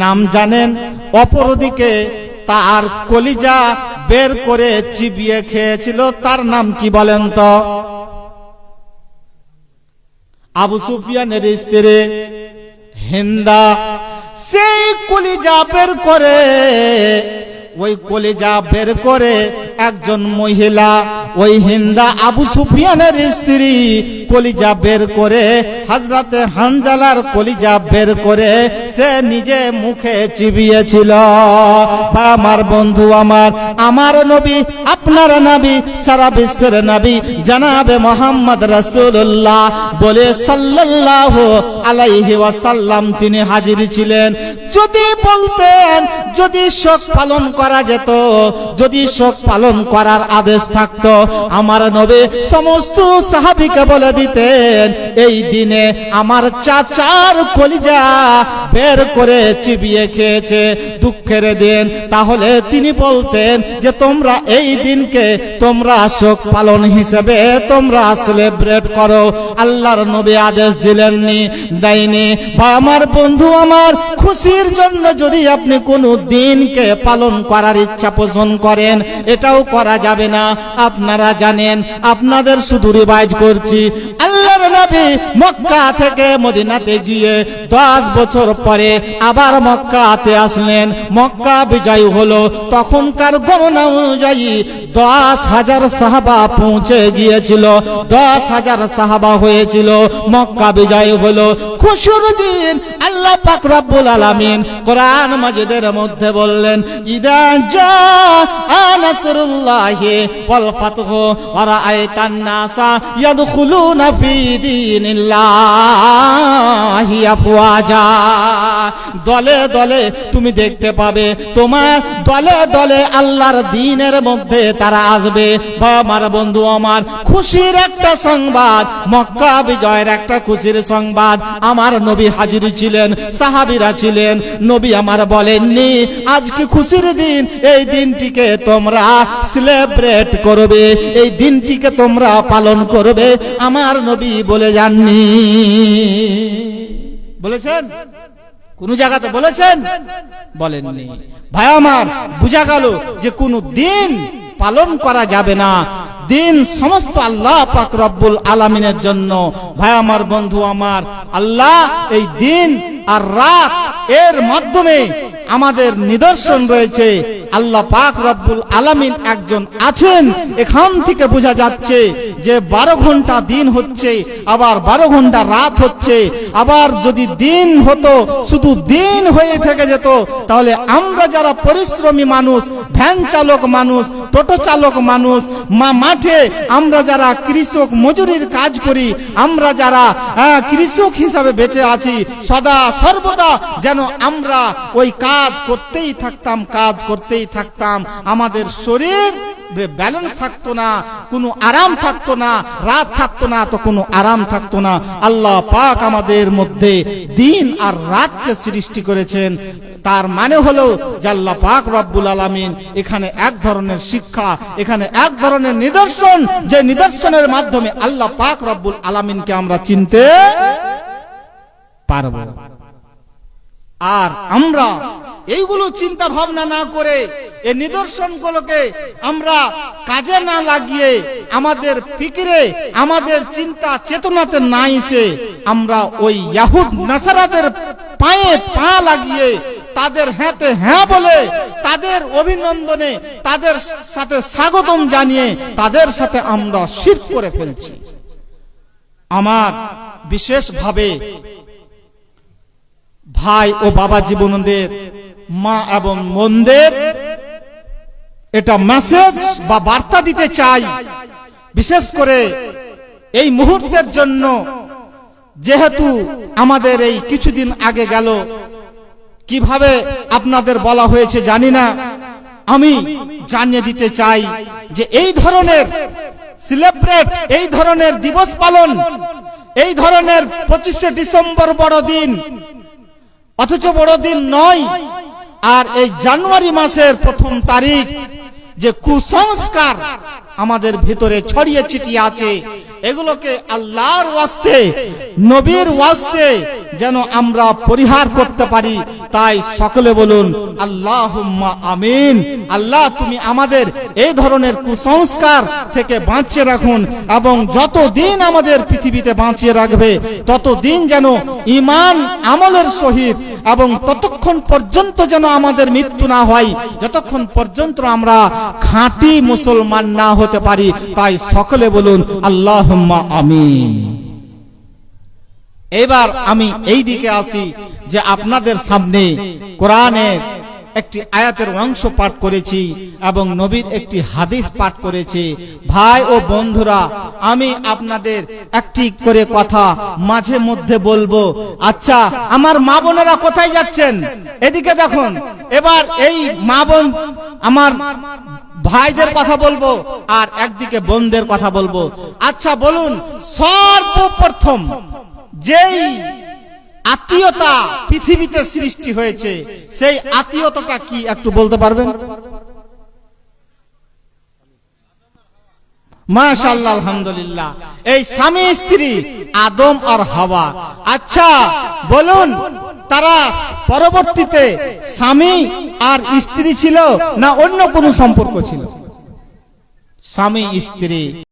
নাম জানেন, অপরদিকে তার কলিজা বের করে চিবিয়ে খেয়েছিল, তার নাম কি বলেন তো? আবু সুফিয়ানের স্ত্রী হিন্দা। সেই কলিজা বের করে, ওই কলিজা বের করে একজন মহিলা, ওই হিন্দা আবু সুফিয়ানের স্ত্রী কলিজা বের করে, হযরতে হানজালার কলিজা বের করে সে নিজে মুখে চিবিয়েছিল। আমার বন্ধু, আমার নবী, আপনার নবী, সারা বিশ্বের নবী জনাবে মুহাম্মদ রাসূলুল্লাহ বলে সাল্লাল্লাহু আলাইহি ওয়াসাল্লাম তিনি হাজির ছিলেন। যদি বলতেন, যদি শোক পালন করা যেত, যদি শোক পালন করার আদেশ থাকতো, আমার নবী সমস্ত সাহাবীকে বলে দিতেন এই দিনে আমার চাচার কলিজা বের করে চিবিয়ে খেয়েছে, দুঃখের দিন। তাহলে তিনি বলতেন যে তোমরা এই দিনকে তোমরা শোক পালন হিসেবে তোমরা সেলিব্রেট করো। আল্লাহর নবী আদেশ দিলেননি, দেয়নি। ভাই আমার, বন্ধু আমার, খুশির জন্য যদি আপনি কোনো দিনকে পালন করার ইচ্ছা পোষণ করেন, এটাও করা যাবে না। আপনারা জানেন, আপনাদের শুধু রিভাইজ করছি, আল্লাহর নবী মক্কা থেকে মদিনাতে গিয়ে 10 বছর পরে আবার মক্কাতে আসলেন। মক্কা বিজয় হলো, তখনকার গণনা অনুযায়ী 10,000 সাহাবা পৌঁছে গিয়েছিল, 10,000 সাহাবা হয়েছিল। মক্কা বিজয় হলো, খুশির দিন। আল্লাহ পাক রব্বুল আলামিন কোরআন মাজিদের মধ্যে বললেন, ইদা জাআ নাসরুল্লাহি ওয়াল ফাতহু ওয়া রাআইতান নাসা ইয়াদখুলুনা ফি দীনিল্লাহি আফওয়াজা। দলে দলে তুমি দেখতে পাবে, তোমার দলে দলে আল্লাহর দ্বীনের মধ্যে তারা আসবে। আমার বন্ধু আমার, খুশির একটা সংবাদ, মক্কা বিজয়ের একটা খুশির সংবাদ। আমার নবী হাজির ছিলেন, সাহাবীরা ছিলেন। নবী আমার বলেননি আজকে খুশির দিন, এই দিনটিকে তোমরা সেলিব্রেট করবে, এই দিনটিকে তোমরা পালন করবে। আমার নবী বলে যাননি। বলেছেন? কোন জায়গাতে বলেছেন? বলেননি। ভাই আমার, বুঝা গেল যে কোন দিন পালন করা যাবে না। দিন সমস্ত আল্লাহ পাক রব্বুল আলামিনের জন্য। ভাই আমার, বন্ধু আমার, আল্লাহ এই দিন আর রাত এর মাধ্যমে আমাদের নিদর্শন রয়েছে। আল্লাহ পাক রব্বুল আলামিন একজন আছেন। এখান থেকে বোঝা যাচ্ছে যে 12 ঘন্টা দিন হচ্ছে, আবার 12 ঘন্টা রাত হচ্ছে। আবার যদি দিন হতো, শুধু দিন হয়ে থেকে যেত, তাহলে আমরা যারা পরিশ্রমী মানুষ, ভ্যান চালক মানুষ, টোটো চালক মানুষ, মাঠে আমরা যারা কৃষক মজুরির কাজ করি, আমরা যারা কৃষক হিসাবে বেঁচে আছি, সদা সর্বদা যেন আমরা ওই কাজ করতেই থাকতাম, কাজ করতেই থাকতাম। আমাদের শরীর ব্যালেন্স থাকতো না, কোনো আরাম থাকতো না, রাত থাকতো না, তো কোনো আরাম থাকতো না। আল্লাহ পাক আমাদের মধ্যে দিন আর রাতকে সৃষ্টি করেছেন। তার মানে হলো যে আল্লাহ পাক রব্বুল আলামিন এখানে এক ধরনের শিক্ষা, এখানে এক ধরনের নিদর্শন, যে নিদর্শনের মাধ্যমে আল্লাহ পাক রব্বুল আলামিনকে আমরা চিনতে পারবো। আর আমরা এইগুলো চিন্তা ভাবনা না করে, এই নিদর্শনগুলোকে আমরা কাজে না লাগিয়ে, আমাদের ফিকিরে, আমাদের চিন্তা চেতনাতে না এসে আমরা ওই ইয়াহুদ নাসারাদের পায়ে পা লাগিয়ে, তাদের হ্যাঁতে হ্যাঁ বলে, তাদের অভিনন্দনে, তাদের সাথে স্বাগতম জানিয়ে তাদের সাথে আমরা শিরক করে ফেলছি। আমার বিশেষভাবে ভাই ও বাবা জীবনদের, মা এবং বোনদের এটা মেসেজ বা বার্তা দিতে চাই, বিশেষ করে এই মুহূর্তের জন্য। যেহেতু আমাদের এই কিছুদিন আগে গেল, কিভাবে আপনাদের বলা হয়েছে জানি না, আমি জানিয়ে দিতে চাই যে এই ধরনের সেলিব্রেট, এই ধরনের দিবস পালন, এই ধরনের 25শে ডিসেম্বর বড়দিন, অথচ বড়দিন নয়। আর এই জানুয়ারি মাসের 1 তারিখ যে কুসংস্কার আমাদের ভিতরে ছড়িয়ে ছিটিয়ে আছে, এগুলোকে আল্লাহর ওয়াস্তে, নবীর ওয়াস্তে যেন আমরা পরিহার করতে পারি। তাই সকলে বলুন আল্লাহুম্মা আমিন। আল্লাহ তুমি আমাদের এই ধরনের কুসংস্কার থেকে বাঁচিয়ে রাখুন, এবং যতদিন আমাদের পৃথিবীতে বাঁচিয়ে রাখবে ততদিন যেন ঈমান আমলের সহিত, এবং ততক্ষণ পর্যন্ত যেন আমাদের মৃত্যু না হয়, যতক্ষণ পর্যন্ত আমরা খাঁটি মুসলমান না হতে পারি। তাই সকলে বলুন আল্লাহুম্মা আমিন। এবার আমি এই দিকে আসি যে আপনাদের সামনে কোরআনের একটি আয়াতের অংশ পাঠ করেছি এবং নবীর একটি হাদিস পাঠ করেছি। ভাই ও বন্ধুরা, আমি আপনাদের একটি করে কথা মাঝে মধ্যে বলবো। আচ্ছা, আমার মা বোনেরা কোথায় যাচ্ছেন? এদিকে দেখুন। এবার এই মা বোন, আমার ভাইদের কথা বলবো আর একদিকে বোনদের কথা বলবো। আচ্ছা বলুন, সর্বপ্রথম যেই আত্মীয়তা পৃথিবীতে সৃষ্টি হয়েছে সেই আত্মীয়তাটা কি একটু বলতে পারবেন? মাশাআল্লাহ, আলহামদুলিল্লাহ। এই স্বামী স্ত্রী আদম আর হাওয়া। আচ্ছা বলুন, তারা পরবর্তীতে স্বামী আর স্ত্রী ছিল না অন্য কোনো সম্পর্ক ছিল? স্বামী স্ত্রী।